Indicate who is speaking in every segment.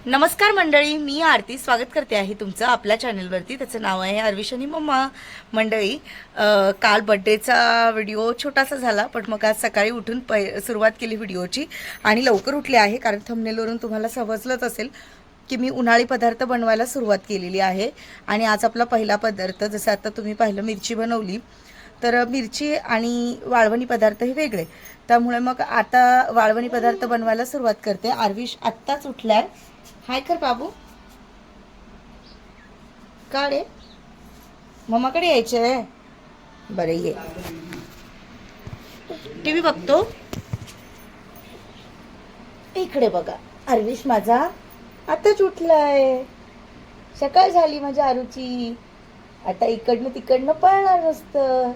Speaker 1: नमस्कार मंडळी, मी आरती स्वागत करते आहे तुमचं आपल्या चॅनलवरती. त्याचं नाव आहे अर्विश आणि मम्मा. मंडळी, काल बड्डेचा व्हिडिओ छोटासा झाला, पण मग आज सकाळी उठून सुरुवात केली व्हिडिओची आणि लवकर उठले आहे, कारण थंबनेलवरून तुम्हाला समजलंच असेल की मी उन्हाळी पदार्थ बनवायला सुरुवात केलेली आहे. आणि आज आपला पहिला पदार्थ, जसं आता तुम्ही पाहिलं मिरची बनवली, तर मिरची आणि वाळवणी पदार्थ हे वेगळे, त्यामुळे मग आता वाळवणी पदार्थ बनवायला सुरुवात करते. आर्विश आत्ताच उठलाय. हाय कर बाबू. काढे मम्माकडे यायचंय. बरं ये. टीव्ही बघतो. इकडे बघा, आर्विश माझा आताच उठलाय. सकाळ झाली माझ्या आरूची. आता इकडनं तिकडनं पळणार नसतं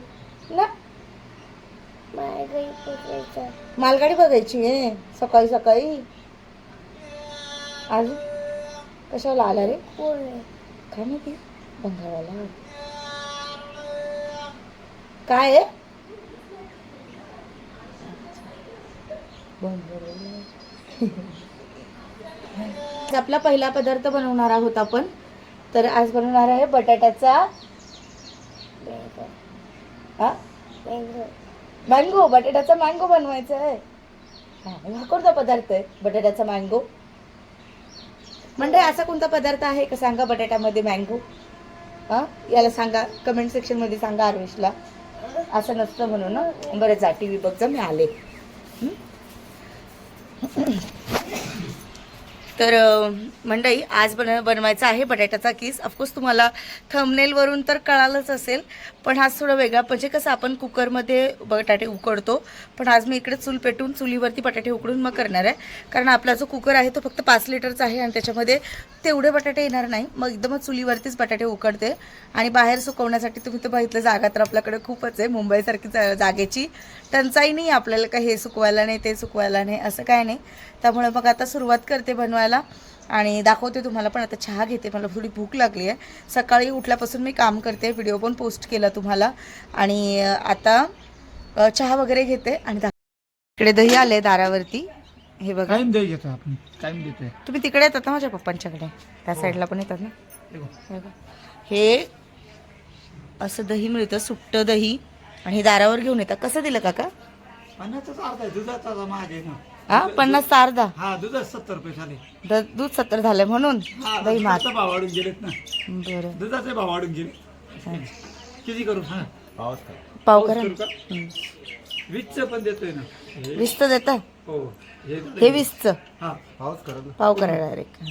Speaker 1: ना. मालगाडी बघायची आहे सकाळी सकाळी. आज कशाला आला रे? काय माहिती. बंगावाला काय आहे? आपला पहिला पदार्थ बनवणार आहोत आपण. तर आज बनवणार आहे बटाट्याचा मँगो. बटाट्याचा मँगो बनवायचा आहे. हा कोणता पदार्थ आहे बटाट्याचा मँगो? म्हणजे असा कोणता पदार्थ आहे का सांगा बटाट्यामध्ये मँगो? याला सांगा, कमेंट सेक्शन मध्ये सांगा आर्विशला. असं नसतं म्हणून ना. बरं जा, टीव्ही बघ जा, मी आले. तर मंडळी, आज बनवायचा आहे बटाट्याचा किस. ऑफकोर्स तुम्हाला थंबनेलवरून तर कळालंच असेल, पण आज थोडं वेगळा, म्हणजे कसं आपण कुकरमध्ये बटाटे उकडतो, पण आज मी इकडे चूल पेटून चुलीवरती बटाटे उकडून मग करणार आहे. कारण आपला जो कुकर आहे तो फक्त 5 लिटरचा आहे आणि त्याच्यामध्ये तेवढे बटाटे येणार नाही. मग एकदमच चुलीवरतीच बटाटे उकडते. आणि बाहेर सुकवण्यासाठी तुम्ही तर बघितलं, जागा तर आपल्याकडे खूपच आहे. मुंबईसारखी जागेची टंचाई नाही आपल्याला, काय हे सुकवायला नाही ते सुकवायला नाही असं काय नाही. त्यामुळे मग आता सुरुवात करते बनवायला आणि दाखवते तुम्हाला. पण आता चहा घेते, मला थोडी भूक लागली आहे. सकाळी उठल्यापासून मी काम करते, व्हिडिओ पण पोस्ट केला तुम्हाला. आणि आता चहा वगैरे घेते आणि इकडे दही आले दारावरती. हे बघा,
Speaker 2: टाइम दही घेतो आपण, टाइम देतोय.
Speaker 1: तुम्ही तिकडे येतात ना माझ्या पप्पांच्याकडे, त्या साईडला पण येतात ना. हे असं दही मिळतं, सुट्ट दही, आणि हे दारावर घेऊन येतात. कसं दिलं काका?
Speaker 2: 50च अर्धा दुधाचा मागे ना.
Speaker 1: 50 चा अर्धा.
Speaker 2: हा, दुधाच 70 रुपये झाले.
Speaker 1: दूध 70 झालं म्हणून दही महाग.
Speaker 2: भाव वाढून गेलेत ना.
Speaker 1: बरं,
Speaker 2: दुधाचे भाव वाढून गेले. किती करू? हा,
Speaker 1: पाव करा.
Speaker 2: 20च पण देतोय ना.
Speaker 1: 20 चं देता?
Speaker 2: हो,
Speaker 1: हे 20 चं
Speaker 2: हा, पावच करा.
Speaker 1: पाव करा डायरेक्ट.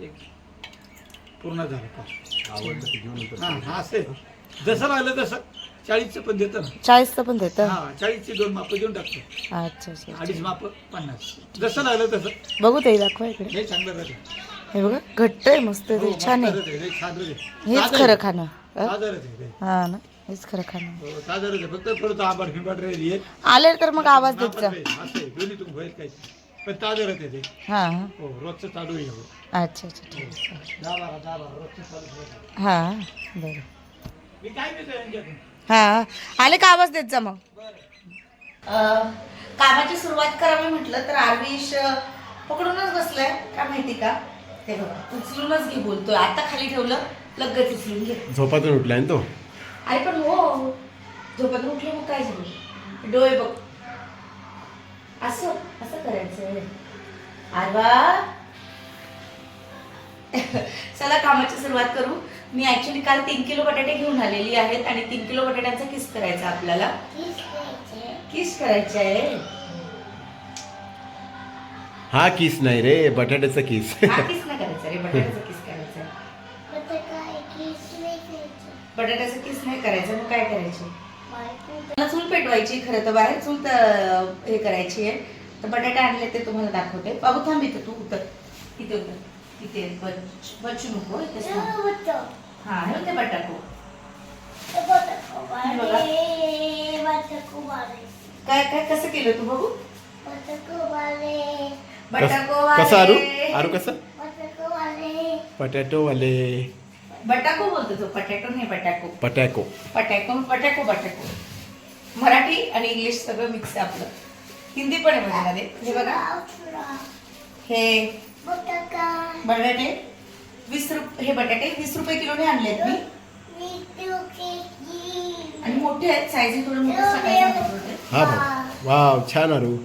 Speaker 2: एक पूर्ण झालं का? आवडलं की घेऊन येतो. हा, असे जसं लागलं तसं 40च पण देतं ना.
Speaker 1: 40 चं पण देतं?
Speaker 2: हा, 40ची 2 माप देऊन टाकतो.
Speaker 1: अच्छा अच्छा.
Speaker 2: 2.5 माप 50. जसं लागलं तसं.
Speaker 1: बघू ते दाखवा इकडे.
Speaker 2: हे चांगलं राहते.
Speaker 1: हे बघा, घट्ट आहे, मस्त आहे, छान आहे. हेच खरं खाणं. हा ना, हेच खरं खाणं.
Speaker 2: फक्त थोडं आंबट फिंबट राहिली
Speaker 1: आले तर मग आवाज देत जा.
Speaker 2: असे दोन्ही तुम्ही होईल काही, पण ताजं राहते ते.
Speaker 1: हा
Speaker 2: हो, रोजचं चालू आहे.
Speaker 1: अच्छा अच्छा, ठीक आहे.
Speaker 2: 10-12 रोजचं चालू.
Speaker 1: हा बरं.
Speaker 2: मी काय देतो यांच्यातून?
Speaker 1: हा, आले का आवाज देत जा. मग कामाची सुरुवात करावी म्हटलं तर आर्विश पकडूनच बसलाय, काय माहिती का. ते बघा, उचलूनच घे बोलतोय. आता खाली ठेवलं, लगेच उचलून घे.
Speaker 3: झोपातून उठलाय ना तो.
Speaker 1: अरे पण हो, झोपातून उठले मग काय झालं? डोळे बघ, असं असं करायचंय. आरवा. चला कामाची सुरुवात करू. मी ऍक्च्युली काल 3 किलो बटाटे घेऊन आलेली आहेत आणि 3 किलो बटाट्यांचा किस करायचा आपल्याला. किस करायचे आहे.
Speaker 3: हा किस नाही रे, बटाट्याचा किस.
Speaker 1: हा किस नाही करायचा रे, बटाट्याचा किस करायचा. बटाट्याचा किस नाही करायचं, मग काय करायचं? मला चूल पेटवायची खरं तर, बाहेर चूल हे करायची आहे. तर बटाटे आणले ते तुम्हाला दाखवते. बाबू थांब, इथं तू उतर, इथे उतर, इथे बच्चू नको इथे. हा, हे ते बटाटो. काय काय कसं केलं तू बघू? बटाको
Speaker 3: कसं आरू? आरू कसं? पटॅटो वाले.
Speaker 1: बटाको बोलतो तो, पटॅटो नाही, बटाको.
Speaker 3: पटॅको.
Speaker 1: पटॅको पटॅको बटाको. मराठी आणि इंग्लिश सगळं मिक्स आहे आपलं. हिंदी पण आहे माझ्यामध्ये. हे बघा, हे बटाटे 20 रुपये, हे बटाटे 20 रुपये किलोने आणलेत मी. आणि मोठे आहेत, साईज थोडं मोठं टाकायचं होते.
Speaker 3: हा भाऊ, वाव छान आरू.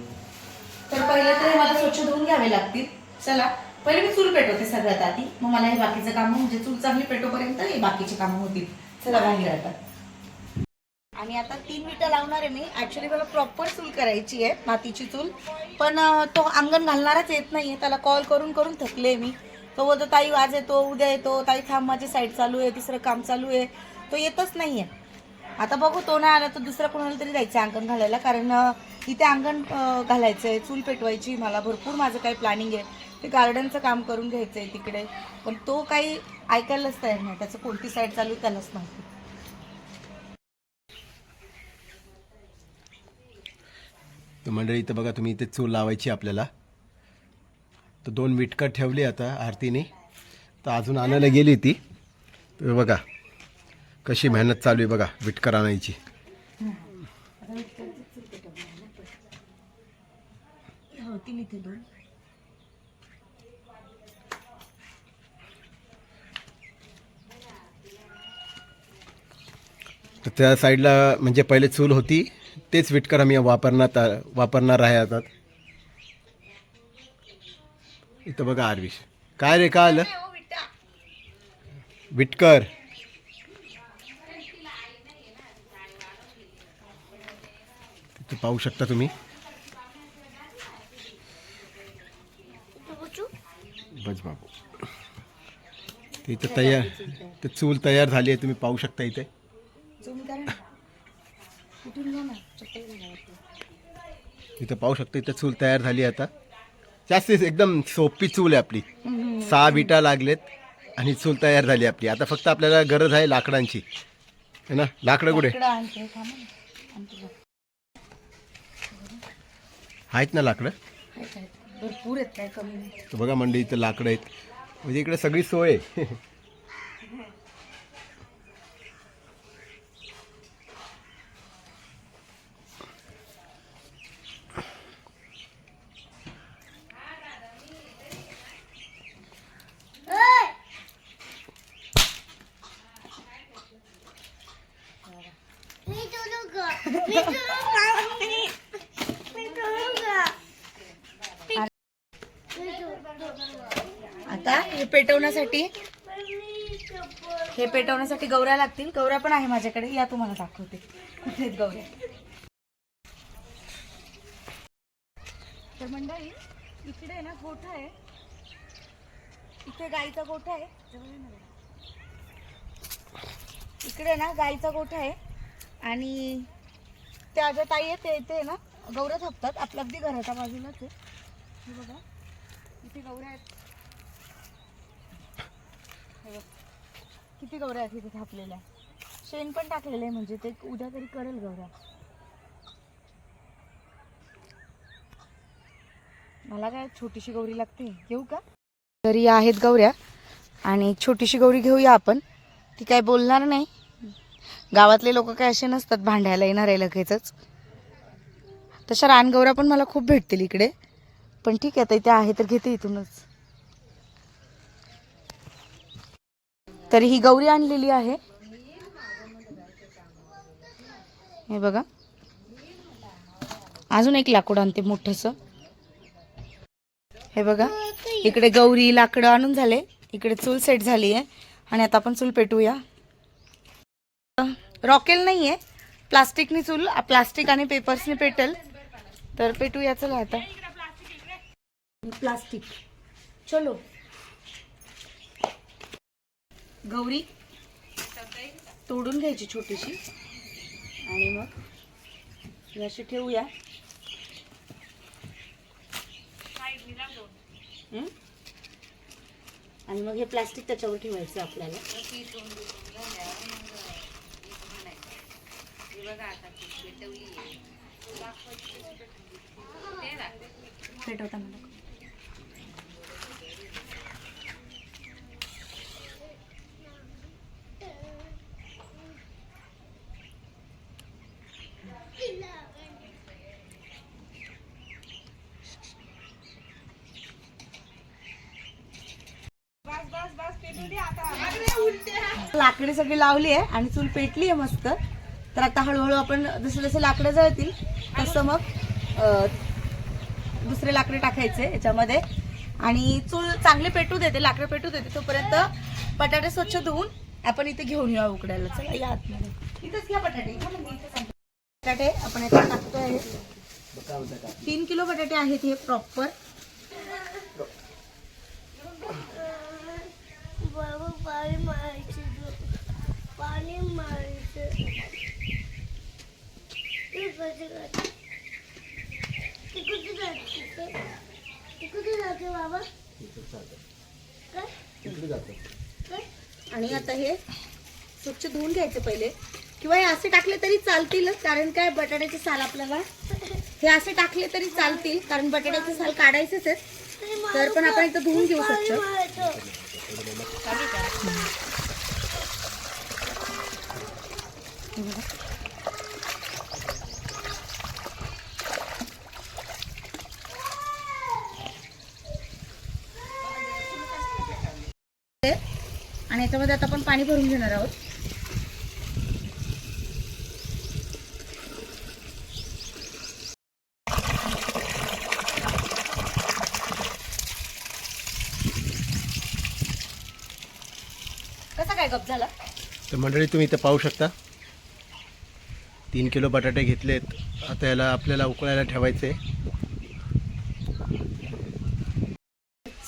Speaker 1: तर पहिले तर हे मला स्वच्छ धुवून घ्यावे लागतील. चला पहिले मी चूल पेटवते सगळ्यात आधी, मग मला हे बाकीचं काम म्हणजे चूल चांगली पेटोपर्यंत हे बाकीचे कामं होतील. चला बाहेर आता. आणि आता 3 मिनिटं लावणार आहे मी. ऍक्च्युली मला प्रॉपर चूल करायची आहे, मातीची चूल, पण तो अंगण घालणारच येत नाहीये. त्याला कॉल करून करून थकले मी. तो बोलतो ताई आज येतो, उद्या येतो, ताई थांब माझी साईड चालू आहे, दुसरं काम चालू आहे. तो येतच नाहीये. आता बघू, तो नाही आला तर दुसऱ्या कोणाला तरी जायचं अंगण घालायला, कारण इथे अंगण घालायचंय, चूल पेटवायची, मला भरपूर माझं काही प्लॅनिंग आहे. ते गार्डनचं काम करून घ्यायचंय तिकडे, पण तो काही ऐकायलाच तयार नाही. त्याचं कोणती साईड चालू आहे त्यालाच माहिती.
Speaker 3: तर मंडळी इथं बघा तुम्ही, इथे चूल लावायची आपल्याला. तर 2 विटकर ठेवली आता आरतीने, तर अजून आणायला गेली ती. तर बघा कशी मेहनत चालू आहे बघा विटकर आणायची. तर त्या साईडला म्हणजे पहिले चूल होती, तेच विटकर आम्ही वापरणार आहे आता. इथं बघा आरविश, काय रे काय आलं विटकर. तिथं पाहू शकता तुम्ही, बस बाबू. ते इथं तयार, ते चूल तयार झाली आहे, तुम्ही पाहू शकता इथे. इथं पाहू शकता, इथं चूल तयार झाली आहे आता. जास्त एकदम सोपी चूल आहे आपली. 6 विटा लागलेत आणि चूल तयार झाली आपली. आता फक्त आपल्याला गरज आहे लाकडांची, है ना. लाकडं कुठे आहेत ना लाकडं?
Speaker 1: भरपूर आहेत, काय कमी नाही.
Speaker 3: तर बघा मंडळी, इथं लाकडं आहेत, म्हणजे इकडे सगळी सोय आहे.
Speaker 1: आता हे पेटवण्यासाठी गौऱ्या लागतील. गौऱ्या पण आहे माझ्याकडे, या तुम्हाला दाखवते कुठे आहेत गौऱ्या. तर मंडळी इकडे ना गोठा आहे, इथे गाईचा गोठा आहे. इकडे ना गाईचा गोठा आहे आणि त्या ज्या ताई आहेत ते ना गौऱ्या थापतात. आपल्या अगदी घराच्या बाजूलाच आहे. हे बघा इथे गौऱ्या आहेत, किती गौऱ्या आहेत इथे थापलेल्या. शेण पण टाकलेलं आहे, म्हणजे ते उद्या तरी करेल गौऱ्या. मला काय छोटीशी गौरी लागते, घेऊ का? तरी आहेत गौऱ्या आणि छोटीशी गौरी घेऊया आपण. ती काय बोलणार नाही. गावातले लोक काय असे नसतात भांडायला येणार आहे लगेचच. तशा रानगौऱ्या पण मला खूप भेटतील इकडे, पण ठीक आहे आता इथे आहे तर घेते इथूनच. तरी ही गौरी आणलेली आहे, हे बघा. अजून एक लाकूड आणते मोठंसं. हे बघा इकडे गौरी लाकडं आणून झाले, इकडे चूल सेट झाली आहे आणि आता आपण चूल पेटूया. रॉकेल नाही आहे, प्लास्टिकनी चूल, प्लास्टिक आणि पेपर्सने पेटेल. तर पेटूया चला आता. प्लास्टिक चलो. गौरी तोडून घ्यायची छोटीशी आणि मग अशी ठेवूया. आणि मग हे प्लास्टिक त्याच्यावर ठेवायचं आपल्याला. पेटवता मला. लाकडी सगळी लावली आहे आणि चूल पेटली आहे मस्त. तर आता हळूहळू आपण जसे जसे लाकडं जळतील तसं मग दुसरे लाकडे टाकायचे याच्यामध्ये आणि चूल चांगली पेटू देते, लाकडं पेटू देते. तोपर्यंत बटाटे स्वच्छ धुवून आपण इथे घेऊन येऊ उकडायला. चला या आतमध्ये. इथेच घ्या बटाटे. बटाटे आपण याच्यात टाकतोय. 3 किलो बटाटे आहेत हे प्रॉपर.
Speaker 4: पाणी मारायचं कुठे जाते बाबा?
Speaker 1: आणि आता हे स्वच्छ धुवून घ्यायचे पहिले, किंवा हे असे टाकले तरी चालतीलच. कारण काय बटाट्याचे साल आपल्याला हे असे टाकले तरी चालतील, कारण बटाट्याचे साल काढायचेच आहेत. तर पण आपण इथं धुवून घेऊ स्वच्छ. आणि याच्यामध्ये आता आपण पाणी भरून घेणार आहोत. कसा काय गप झाला?
Speaker 3: तर मंडळी तुम्ही इथं पाहू शकता 3 किलो बटाटे घेतलेत. आता याला आपल्याला उकळायला ठेवायचे.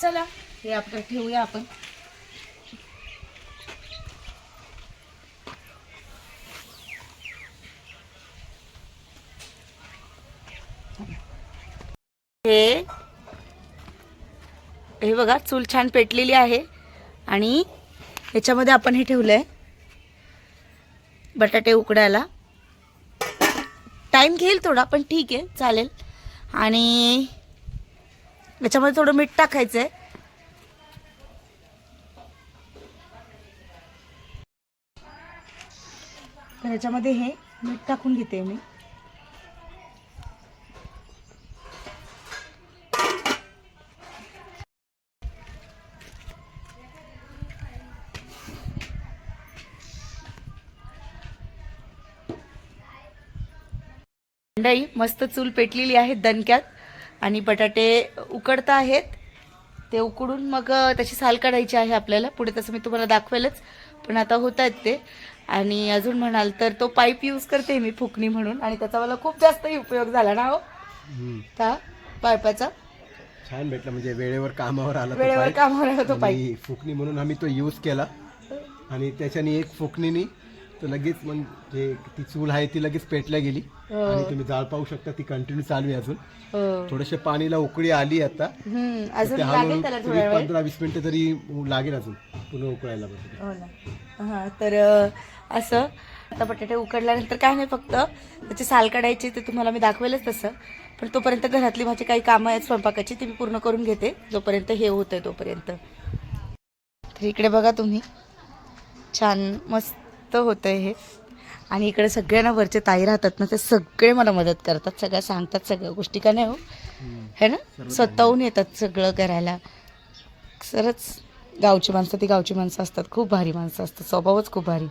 Speaker 1: चला हे आपण ठेवूया आपण. हे बघा चूल छान पेटलेली आहे आणि याच्यामध्ये आपण हे ठेवलंय बटाटे उकडायला. टाइम घेईल थोडा पण ठीक आहे चालेल. आणि याच्यामध्ये थोडं मीठ टाकायचंय. तर याच्यामध्ये हे मीठ टाकून घेते मी. मंडळी मस्त चूल पेटलेली आहे दणक्यात आणि बटाटे उकडता आहेत. ते उकडून मग त्याची साल काढायची आहे आपल्याला. पुढे तसं मी तुम्हाला दाखवेलच, पण आता होत आहेत ते. आणि अजून म्हणाल तर तो पाईप यूज करते मी फुकणी म्हणून, आणि त्याचा मला खूप जास्त उपयोग झाला ना हो त्या पाईपाचा.
Speaker 3: छान भेटला, म्हणजे वेळेवर कामावर आला तो
Speaker 1: वेळेवर
Speaker 3: पाईप.
Speaker 1: कामावर आला तो पाईप.
Speaker 3: आणि फुकणी म्हणून आम्ही तो यूज केला आणि त्याच्याने एक फुकणीनी तो लगेच म्हणजे ती चूल आहे ती लगेच पेटल्या गेली. आणि तुम्ही जाळ पाहू शकता ती कंटिन्यू चालू आहे अजून. थोडेसे पाणीला उकळी आली आता.
Speaker 1: अजून लागेल त्याला थोडा वेळ.
Speaker 3: 15-20 मिनिटं तरी लागेल अजून पुन्हा उकळायला.
Speaker 1: हो ना. हां तर असं आता बटाटे उकडल्यानंतर काय नाही, फक्त त्याची साल काढायची ते तुम्हाला मी दाखवेलच तसं. पण तोपर्यंत घरातली माझी काही कामं आहेत स्वयंपाकाची ती मी पूर्ण करून घेते जोपर्यंत हे होतंय तोपर्यंत. तर इकडे बघा तुम्ही छान मस्त होतंय हे. आणि इकडे सगळ्यांना वरचे ताई राहतात ना, ते सगळे मला मदत करतात, सगळ्या सांगतात सगळ्या गोष्टी. का नाही हो है ना, स्वतःहून येतात सगळं करायला. खरंच गावची माणसं ती गावची माणसं असतात, खूप भारी माणसं असतात, स्वभावच खूप भारी.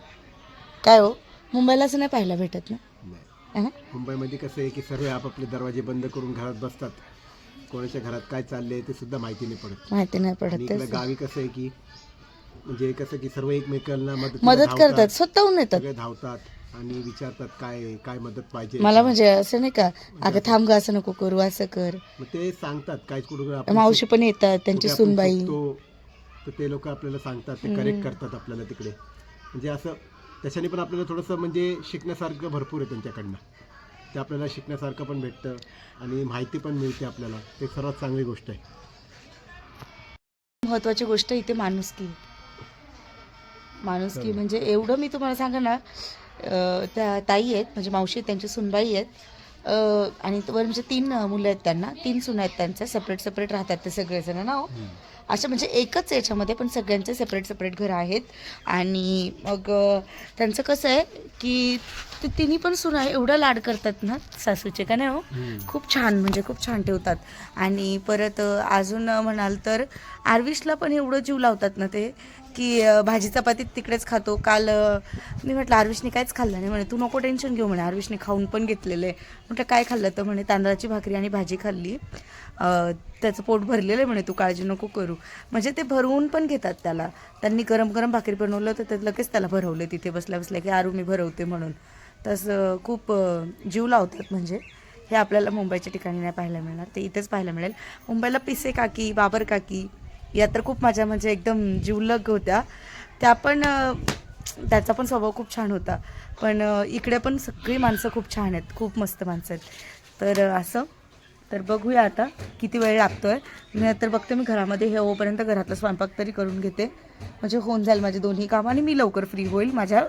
Speaker 1: काय हो मुंबईला असं नाही पाहायला भेटत ना. है ना,
Speaker 3: मुंबईमध्ये कसं आहे की सर्व आपापले दरवाजे बंद करून घरात बसतात. कोणाच्या घरात काय चाललंय ते सुद्धा माहिती नाही पडत.
Speaker 1: माहिती नाही
Speaker 3: आणि
Speaker 1: पडत.
Speaker 3: इकडे गावी कसं आहे की म्हणजे कसं की सर्व एकमेकांना
Speaker 1: मदत करतात, स्वतःहून येतात,
Speaker 3: सगळे धावतात आणि विचारतात काय काय मदत पाहिजे.
Speaker 1: मला म्हणजे असं नाही का अगं थांब ग असं नको करू असं कर.
Speaker 3: मग ते सांगतात काय कुठं
Speaker 1: मावशी पण येतात त्यांची सुनबाई.
Speaker 3: तर ते लोक आपल्याला सांगतात, ते करेक्ट करतात आपल्याला तिकडे. म्हणजे असं त्याच्याने पण आपल्याला थोडंसं म्हणजे शिकण्यासारखं भरपूर आहे त्यांच्याकडनं. ते आपल्याला शिकण्यासारखं पण भेटतं आणि माहिती पण मिळते आपल्याला. ते सर्वात चांगली गोष्ट आहे.
Speaker 1: महत्वाची गोष्ट इथे माणुसकी. माणुसकी म्हणजे एवढं मी तुम्हाला सांगा ना, त्या ताई आहेत म्हणजे मावशी त्यांची सुनबाई आहेत. आणि वर म्हणजे 3 मुलं आहेत त्यांना, 3 सुना आहेत त्यांच्या. सेपरेट सेपरेट राहतात ते सगळेजण ना हो. असं म्हणजे एकच याच्यामध्ये पण सगळ्यांचे सेपरेट सेपरेट घरं आहेत. आणि मग त्यांचं कसं आहे की ते तिन्ही पण सुना एवढं लाड करतात ना सासूचे. का नाही हो, खूप छान म्हणजे खूप छान ठेवतात. आणि परत अजून म्हणाल तर आरविशला पण एवढं जीव लावतात ना ते, की भाजी चपाती तिकडेच खातो. काल मी म्हटलं आरुषने काहीच खाल्लं नाही. म्हणे तू नको टेन्शन घेऊ म्हणे, आरुषने खाऊन पण घेतलेलं आहे. म्हटलं काय खाल्लं तर म्हणे तांदळाची भाकरी आणि भाजी खाल्ली, त्याचं पोट भरलेलं आहे म्हणे, तू काळजी नको करू. म्हणजे ते भरवून पण घेतात त्याला. त्यांनी गरम गरम भाकरी बनवलं तर ते लगेच त्याला भरवले तिथे बसल्या बसल्या की आरू मी भरवते म्हणून. तसं खूप जीव लावतात. म्हणजे हे आपल्याला मुंबईच्या ठिकाणी नाही पाहायला मिळणार, ते इथेच पाहायला मिळेल. मुंबईला पिसे काकी, बाबर काकी या तर खूप माझ्या म्हणजे एकदम जीवलग होत्या. त्या पण त्याचा पण स्वभाव खूप छान होता. पण इकडे पण सगळी माणसं खूप छान आहेत, खूप मस्त माणसं आहेत. तर असं तर बघूया आता किती वेळ लागतोय. मी तर बघते मी घरामध्ये हे होईपर्यंत घरातला स्वयंपाक तरी करून घेते, म्हणजे होऊन जाईल माझे दोन्ही कामं आणि मी लवकर फ्री होईल माझ्या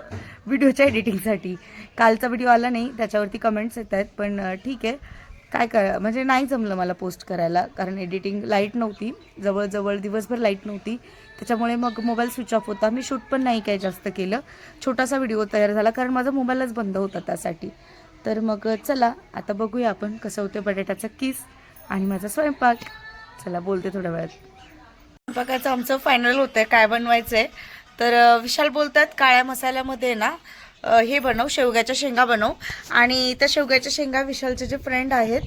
Speaker 1: व्हिडिओच्या एडिटिंगसाठी. कालचा व्हिडिओ आला नाही, त्याच्यावरती कमेंट्स येत आहेत, पण ठीक आहे. काय करा म्हणजे नाही जमलं मला पोस्ट करायला, कारण एडिटिंग लाईट नव्हती, जवळजवळ दिवसभर लाईट नव्हती. त्याच्यामुळे मग मोबाईल स्विच ऑफ होता. मी शूट पण नाही काय जास्त केलं, छोटासा व्हिडिओ तयार झाला कारण माझा मोबाईलच बंद होता त्यासाठी. तर मग चला आता बघूया आपण कसं होतं बटाट्याचा किस आणि माझा स्वयंपाक. चला बोलते थोड्या वेळात. स्वयंपाकाचं आमचं फायनल होतं आहे, काय बनवायचं आहे. तर विशाल बोलतात काळ्या मसाल्यामध्ये ना हे बनव, शेवग्याच्या शेंगा बनव. आणि त्या शेवग्याच्या शेंगा विशालचे जे फ्रेंड आहेत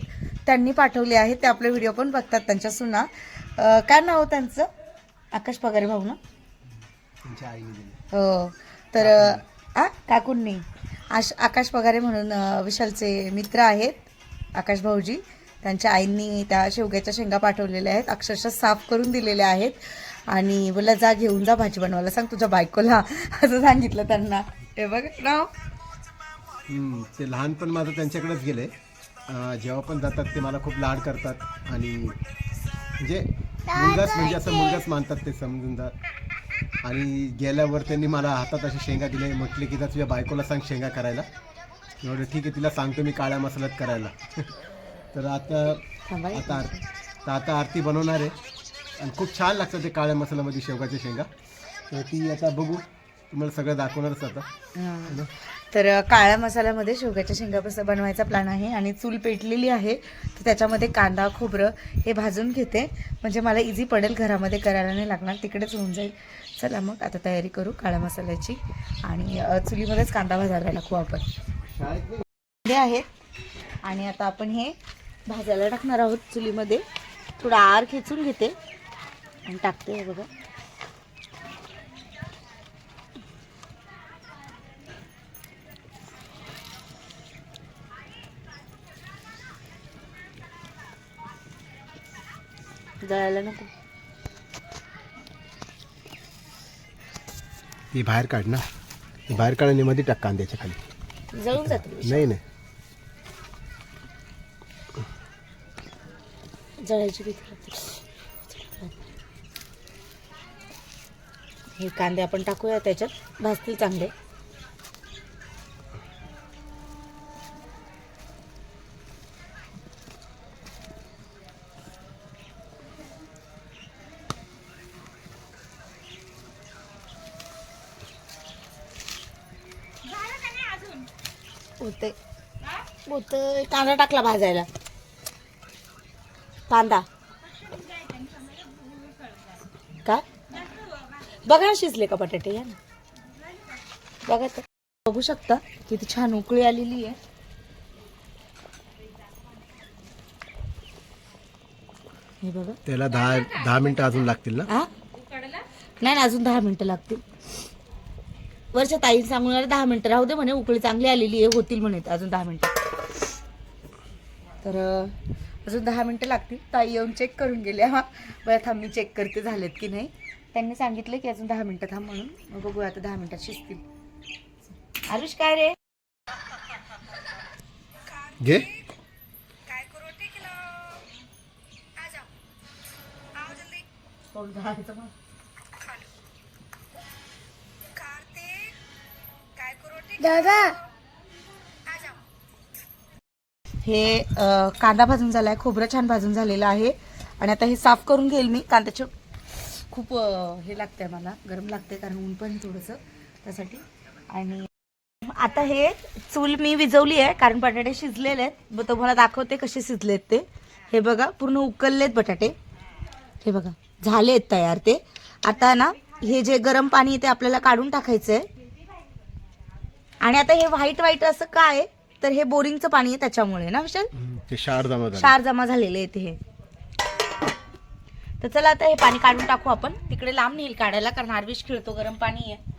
Speaker 1: त्यांनी पाठवले आहेत, ते आपले व्हिडिओ पण बघतात त्यांच्या सुना. काय नाव त्यांचं? आकाश पगारे भाऊ ना?
Speaker 3: तुमच्या आईने दिले.
Speaker 1: हो. तर काकूंनी आकाश पगारे म्हणून विशालचे मित्र आहेत आकाश भाऊजी, त्यांच्या आईंनी त्या शेवग्याच्या शेंगा पाठवलेल्या आहेत, अक्षरशः साफ करून दिलेल्या आहेत. आणि बोला जा घेऊन जा भाजी बनवायला सांग तुझ्या बायकोला, असं सांगितलं त्यांना. हे बघ नाव
Speaker 3: ते लहानपण माझं त्यांच्याकडेच गेले. जेव्हा पण जातात ते मला खूप लाड करतात आणि म्हणजे मुलगाच, म्हणजे असं मुलगाच मानतात ते, समजूनदार. आणि गेल्यावर त्यांनी मला हातात अशी शेंगा दिले, म्हटले की जा तुझ्या बायकोला सांग शेंगा करायला. एवढं ठीक आहे, तिला सांगतो मी काळ्या मसाल्यात करायला. तर आता आरती बनवणार आहे आणि खूप छान लागतं ते काळ्या मसाल्यामध्ये शेवगाच्या शेंगा. तर ती आता बघू, तुम्हाला सगळं दाखवणारच आता.
Speaker 1: तर काळ्या मसाल्यामध्ये शेवग्याच्या शेंगा कसं बनवायचा प्लॅन आहे. आणि चूल पेटलेली आहे, तर त्याच्यामध्ये कांदा खोबरं हे भाजून घेते, म्हणजे मला इझी पडेल, घरामध्ये करायला नाही लागणार, तिकडेच होऊन जाईल. चला मग आता तयारी करू काळ्या मसाल्याची. आणि चुलीमध्येच कांदा भाजायला टाकू आपण. कांदे आहेत आणि आता आपण हे भाजायला टाकणार आहोत चुलीमध्ये. थोडा आर खेचून घेते आणि टाकते. हे बघा जळायला नको.
Speaker 3: ती बाहेर काढ ना, ती बाहेर काढ आणि मध्ये टाक कांद्याच्या खाली.
Speaker 1: जळून जाते.
Speaker 3: नाही नाही,
Speaker 1: जळायची भीती वाटते. हे कांदे आपण टाकूया त्याच्यात, भाजतील चांगले. होते कांदा टाकला भाजायला. कांदा का बघा शिजले का बटाटे, या ना बघा. तर बघू शकता किती छान उकळी आलेली आहे. हे बघा.
Speaker 3: त्याला 10 मिनिटं अजून लागतील ना?
Speaker 1: नाही अजून 10 मिनिटं लागतील. वरच्या ताई सांगून 10 मिनिटं राहू दे म्हणे, उकळी चांगली आलेली आहे, होतील म्हणे अजून 10 मिनिटं. तर अजून 10 मिनिटं लागतील. ताई येऊन चेक करून गेल्या. हा बरं थांब मी चेक करते झालेत की नाही. त्यांनी सांगितलं की अजून 10 मिनिटं थांब म्हणून. मग बघू आता 10 मिनिटात शिजतील. आरुष काय रे
Speaker 3: घे.
Speaker 4: दादा
Speaker 1: हे कांदा भाजून झाला आहे, खोबरं छान भाजून झालेलं आहे. आणि आता हे साफ करून घेईल मी. कांद्याचं खूप हे लागतंय मला, गरम लागते कारण ऊन पण थोडंसं त्यासाठी. आणि आता हे चूल मी विजवली आहे कारण बटाटे शिजलेले आहेत. तुम्हाला दाखवते कसे शिजलेत ते. हे बघा पूर्ण उकललेत बटाटे. हे बघा झालेत तयार ते. आता ना हे जे गरम पाणी आहे ते आपल्याला काढून टाकायचंय. आणि आता हे व्हाईट व्हाईट असं काय आहे, तर हे बोरिंगचं पाणी आहे त्याच्यामुळे ना विशाल,
Speaker 3: ते क्षार जमा झाले.
Speaker 1: क्षार जमा झालेले आहेत हे. तर चला आता हे पाणी काढून टाकू आपण. तिकडे लांब नेईल काढायला, कारण आरविश खेळतो, गरम पाणी आहे.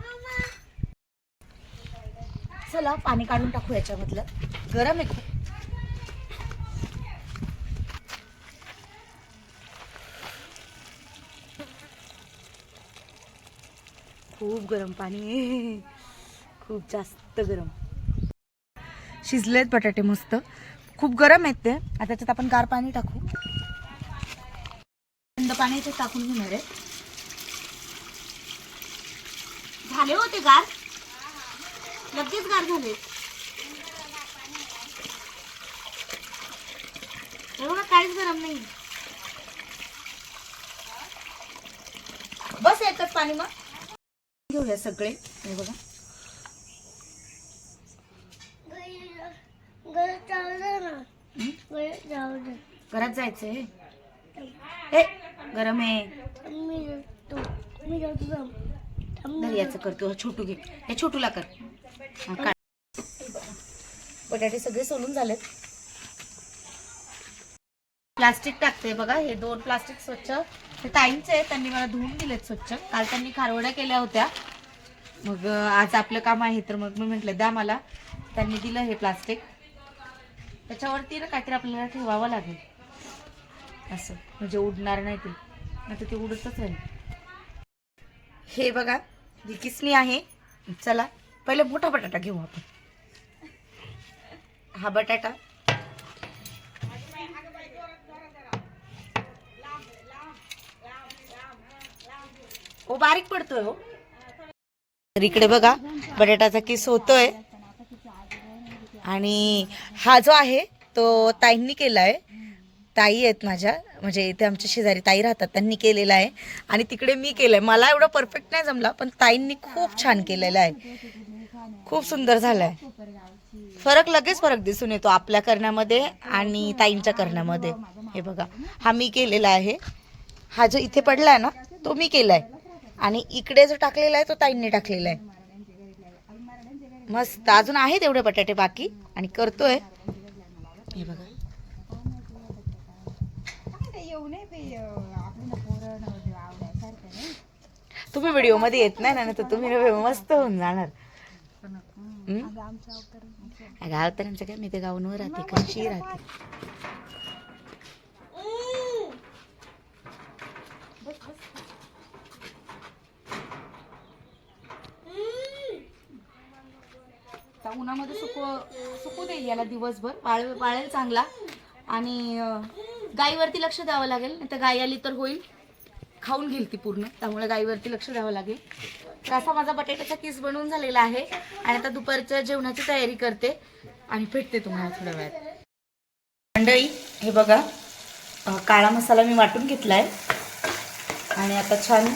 Speaker 1: चला पाणी काढून टाकू याच्यामधलं, गरम आहे खूप. खूप गरम पाणी आहे, खूप जास्त गरम. शिजलेत बटाटे मस्त, खूप गरम आहेत ते. आता त्याच्यात आपण गार पाणी टाकू. थंड पाणी याच्यात टाकून घेणार आहे. झाले होते गार, लगेच गार झाले. हे बघा काहीच गरम नाही. बस एकच पाणी मग घेऊया सगळे. हे बघा घरात जायचंय. हे गरम आहे. याचं करतो, छोटू घे, हे छोटूला कर. बटाटे सगळे सोलून झालेत. प्लास्टिक टाकते बघा. हे 2 प्लास्टिक स्वच्छ ते ताईंचे आहेत, त्यांनी मला धुवून दिलेत स्वच्छ. काल त्यांनी खारवड्या केल्या होत्या, मग आज आपलं काम आहे तर मग मी म्हटलं द्या मला. त्यांनी दिलं हे प्लास्टिक. त्याच्यावरती ना काहीतरी आपल्याला ठेवावं लागेल असं, म्हणजे उडणार नाही ते, नाही तर ते उडतच राहील. हे बघा ही किसणी आहे. चला पहिले मोठा बटाटा घेऊ आपण. हा बटाटा ओ बारीक पडतोय हो. तर इकडे बघा बटाट्याचा किस होतोय. आणि हा जो आहे तो ताईंनी केलाय. ताई आहेत माझ्या, म्हणजे इथे आमच्या शेजारी ताई राहतात, त्यांनी केलेला आहे. आणि तिकडे मी केलंय. मला एवढं परफेक्ट नाही जमला, पण ताईंनी खूप छान केलेलं आहे, खूप सुंदर झालाय. लगेच फरक दिसून येतो आपल्या करण्यामध्ये आणि ताईंच्या करण्यामध्ये. हे बघा हा मी केलेला आहे. हा जो इथे पडलाय ना तो मी केलाय, आणि इकडे जो टाकलेला आहे तो ताईंनी टाकलेला आहे. मस्त. अजून आहेत एवढे बटाटे बाकी आणि करतोय. हे बघा तुम्ही व्हिडिओ मध्ये येत नाही ना, तर तुम्ही मस्त होऊन जाणार. गावतऱ्यांचं काय, मी ते गावांवर राहते, कशी राहते. उन्हामध्ये सुकू देईल याला दिवसभर, वाळेल चांगला. आणि गाईवरती लक्ष द्यावं लागेल, नाही तर गाय आली तर होईल खाऊन घेईल ती पूर्ण, त्यामुळे गाईवरती लक्ष द्यावं लागेल. तर असा माझा बटाट्याचा किस बनवून झालेला आहे. आणि आता दुपारच्या जेवणाची तयारी करते आणि भेटते तुम्हाला थोड्या वेळात. मंडळी हे बघा काळा मसाला मी वाटून घेतलाय आणि आता छान,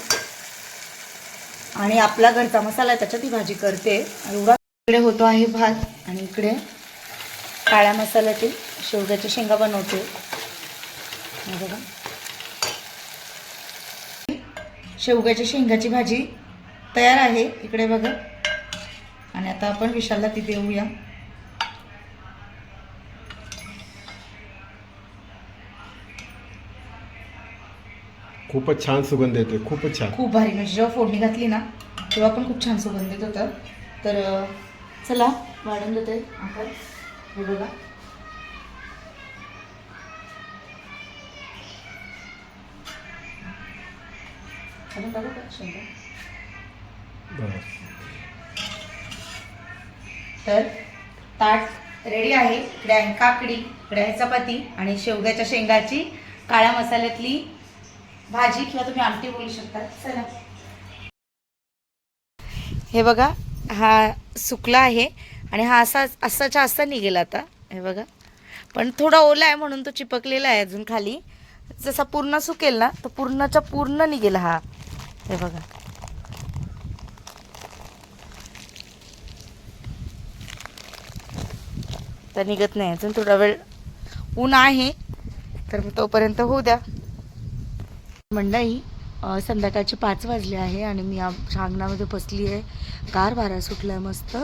Speaker 1: आणि आपला घरचा मसाला आहे त्याच्यात ही भाजी करते. एवढा इकडे होतो आहे भात, आणि इकडे काळ्या मसाल्यातील शेवग्याची शेंगा बनवते. हे बघा शेवग्याच्या शेंगाची भाजी तयार आहे इकडे बघा. आणि आता आपण विशालला ती देऊया.
Speaker 3: खूपच छान सुगंध येतोय, खूपच छान,
Speaker 1: खूप भारी. म्हणजे जेव्हा फोडणी घातली ना तेव्हा पण खूप छान सुगंध येत होता. तर चला वाढून देते आपण. हे बघा तर ताट रेडी आहे. इकडे आहे काकडी, इकडे आहे चपाती आणि शेवग्याच्या शेंगाची काळ्या मसाल्यातली भाजी, किंवा तुम्ही आमटी बोलू शकता. चला हे बघा हा सुकला आहे आणि हा असाच्या असा निघेल आता. हे बघा पण थोडा ओला आहे म्हणून तो चिपकलेला आहे अजून खाली. जसा पूर्ण सुकेल ना तर पूर्णच्या पूर्ण निघेल हा. हे बघा तर निघत नाही अजून, थोडा वेळ ऊन आहे तर तोपर्यंत होऊ द्या. मंडळी संध्याकाळचे 5 वाजले आहे आणि मी आमच्या अंगणामध्ये बसली आहे. गार वारा सुटला आहे मस्त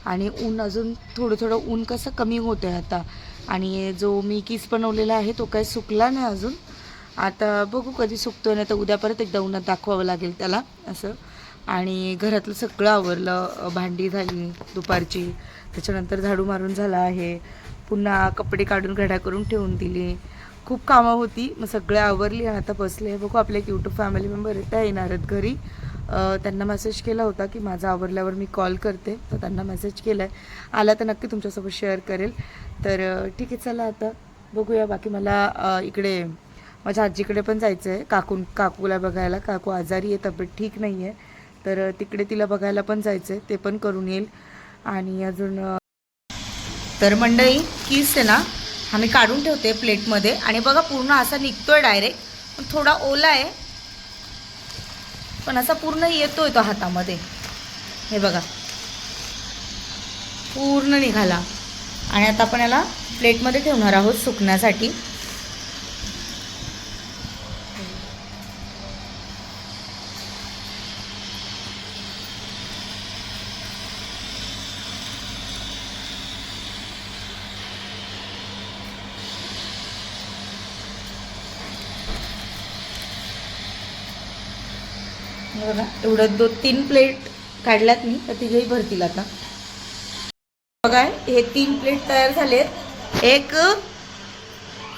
Speaker 1: आणि ऊन अजून थोडं ऊन कसं कमी होतं आहे आता. आणि जो मी किस बनवलेला आहे तो काही सुकला नाही अजून. आता बघू कधी सुकतो, नाही तर उद्या परत एकदा उन्हात दाखवावं लागेल त्याला असं. आणि घरातलं सगळं आवरलं, भांडी झाली दुपारची, त्याच्यानंतर झाडू मारून झाला आहे, पुन्हा कपडे काढून घड्या करून ठेवून दिली. खूप कामं होती, मग सगळे आवरली आणि आता बसले. बघू आपले एक यूट्यूब फॅमिली मेंबर येणार आहेत घरी. त्यांना मेसेज केला होता की माझं आवरल्यावर मी कॉल करते, तर त्यांना मेसेज केला आहे. आला तर नक्की तुमच्यासोबत शेअर करेल. तर ठीक आहे, चला आता बघूया. बाकी मला इकडे माझ्या आजीकडे पण जायचं आहे, काकूला बघायला. काकू आजारी आहे, तब्येत ठीक नाही आहे, तर तिकडे तिला बघायला पण जायचं आहे, ते पण करून येईल. आणि अजून तर मंडळी किस आहे ना, हा मी काढून ठेवते प्लेटमध्ये. आणि बघा पूर्ण असा निघतोय डायरेक्ट, पण थोडा ओला आहे, पण असा पूर्ण येतोय तो हातामध्ये. हे बघा पूर्ण निघाला. आणि आता आपण याला प्लेटमध्ये ठेवणार आहोत सुकण्यासाठी. बघा एवढं 2-3 प्लेट काढल्यात मी, तर तिघेही भरतील आता. बघा हे 3 प्लेट तयार झालेत. एक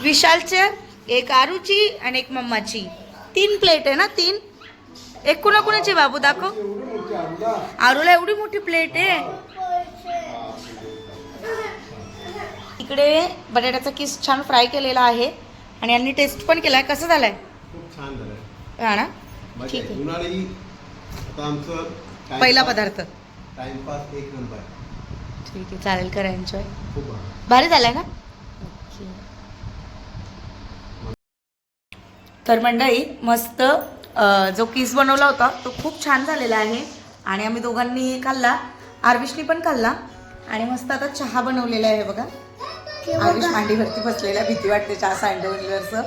Speaker 1: विशालच्या, एक आरूची आणि एक मम्माची. 3 प्लेट आहे ना, 3. एक कुणाकुणाची बाबू दाखव. आरूला एवढी मोठी प्लेट आहे. इकडे बटाट्याचा किस छान फ्राय केलेला आहे आणि यांनी टेस्ट पण केलाय. कसं झालाय?
Speaker 3: खूप छान झालं.
Speaker 1: हा ना, ठीक आहे.
Speaker 3: उन्हाळी आता आमचं
Speaker 1: पहिला पदार्थ.
Speaker 3: टाइमपास एक नंबर.
Speaker 1: ठीक आहे, चालेल, करा एन्जॉय.
Speaker 3: खूप
Speaker 1: भारी झालाय ना. तर मंडळी मस्त जो किस बनवला होता तो खूप छान झालेला आहे आणि आम्ही दोघांनी खाल्ला, आर्विशनी पण खाल्ला. आणि मस्त आता चहा बनवलेला आहे बघा. आर्विश मांडीवरती बसलेला, भीती वाटते चहा सांडवल्याचं.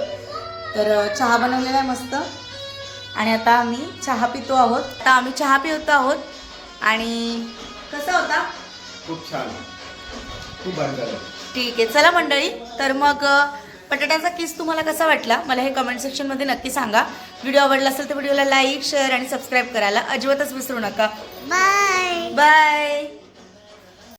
Speaker 1: तर चहा बनवलेला आहे मस्त. आणि आता आम्ही चहा पितो आहोत. आणि कसा होता?
Speaker 3: खूप छान, खूप भारी झालं.
Speaker 1: ठीक आहे, चला मंडळी. तर मग बटाट्याचा किस तुम्हाला कसा वाटला मला हे कमेंट सेक्शनमध्ये नक्की सांगा. व्हिडिओ आवडला असेल तर व्हिडिओला लाईक, शेअर आणि सबस्क्राईब करायला अजिबातच विसरू नका.
Speaker 4: बाय.
Speaker 1: बाय.